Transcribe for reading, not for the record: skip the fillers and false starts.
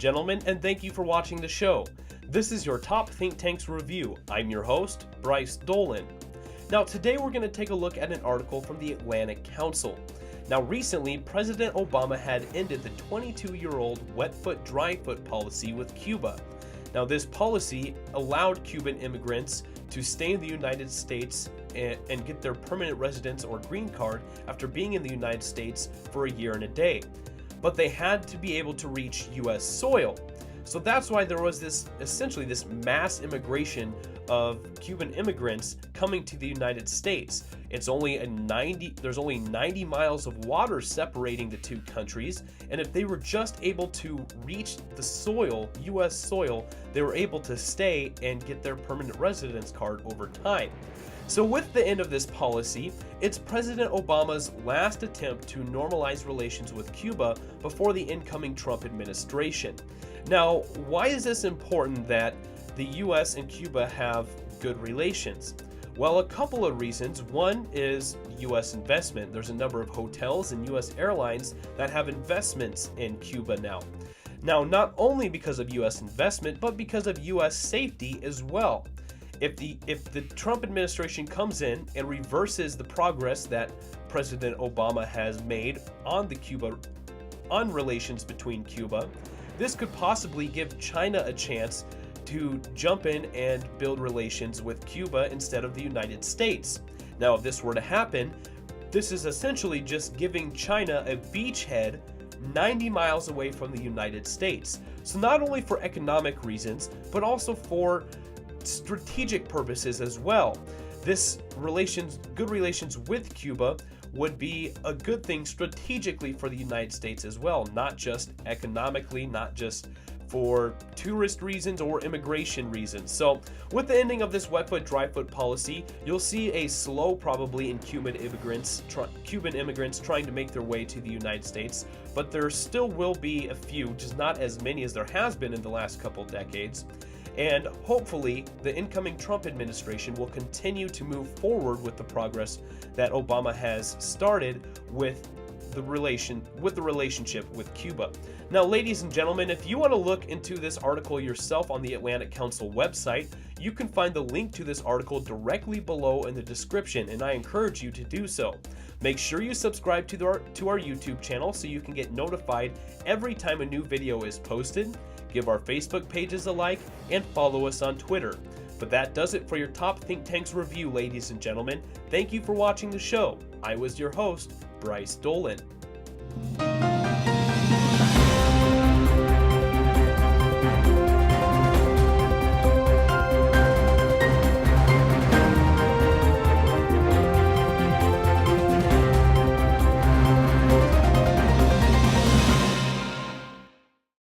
gentlemen, and thank you for watching the show. This is your Top Think Tanks review. I'm your host, Bryce Dolan. Now today we're going to take a look at an article from the Atlantic Council. Now recently, President Obama had ended the 22-year-old wet foot, dry foot policy with Cuba. Now this policy allowed Cuban immigrants to stay in the United States and get their permanent residence or green card after being in the United States for a year and a day. But they had to be able to reach US soil. So that's why there was essentially this mass immigration of Cuban immigrants coming to the United States. There's only 90 miles of water separating the two countries, and if they were just able to reach the soil, US soil, they were able to stay and get their permanent residence card over time. So with the end of this policy, it's President Obama's last attempt to normalize relations with Cuba before the incoming Trump administration. Now, why is this important that the US and Cuba have good relations? Well, a couple of reasons. One is US investment. There's a number of hotels and US airlines that have investments in Cuba now. Now, not only because of US investment, but because of US safety as well. If the Trump administration comes in and reverses the progress that President Obama has made on relations between Cuba, this could possibly give China a chance to jump in and build relations with Cuba instead of the United States. Now, if this were to happen, this is essentially just giving China a beachhead 90 miles away from the United States. So not only for economic reasons, but also for strategic purposes as well. Good relations with Cuba would be a good thing strategically for the United States as well, not just economically, not just for tourist reasons or immigration reasons. So with the ending of this wet foot, dry foot policy, you'll see a slow probably in Cuban immigrants trying to make their way to the United States, but there still will be a few, just not as many as there has been in the last couple decades. And hopefully the incoming Trump administration will continue to move forward with the progress that Obama has started with the relationship with Cuba. Now, ladies and gentlemen, if you want to look into this article yourself on the Atlantic Council website, you can find the link to this article directly below in the description, and I encourage you to do so. Make sure you subscribe to our YouTube channel so you can get notified every time a new video is posted. Give our Facebook pages a like and follow us on Twitter. But that does it for your Top Think Tanks review, ladies and gentlemen. Thank you for watching the show. I was your host, Bryce Dolan.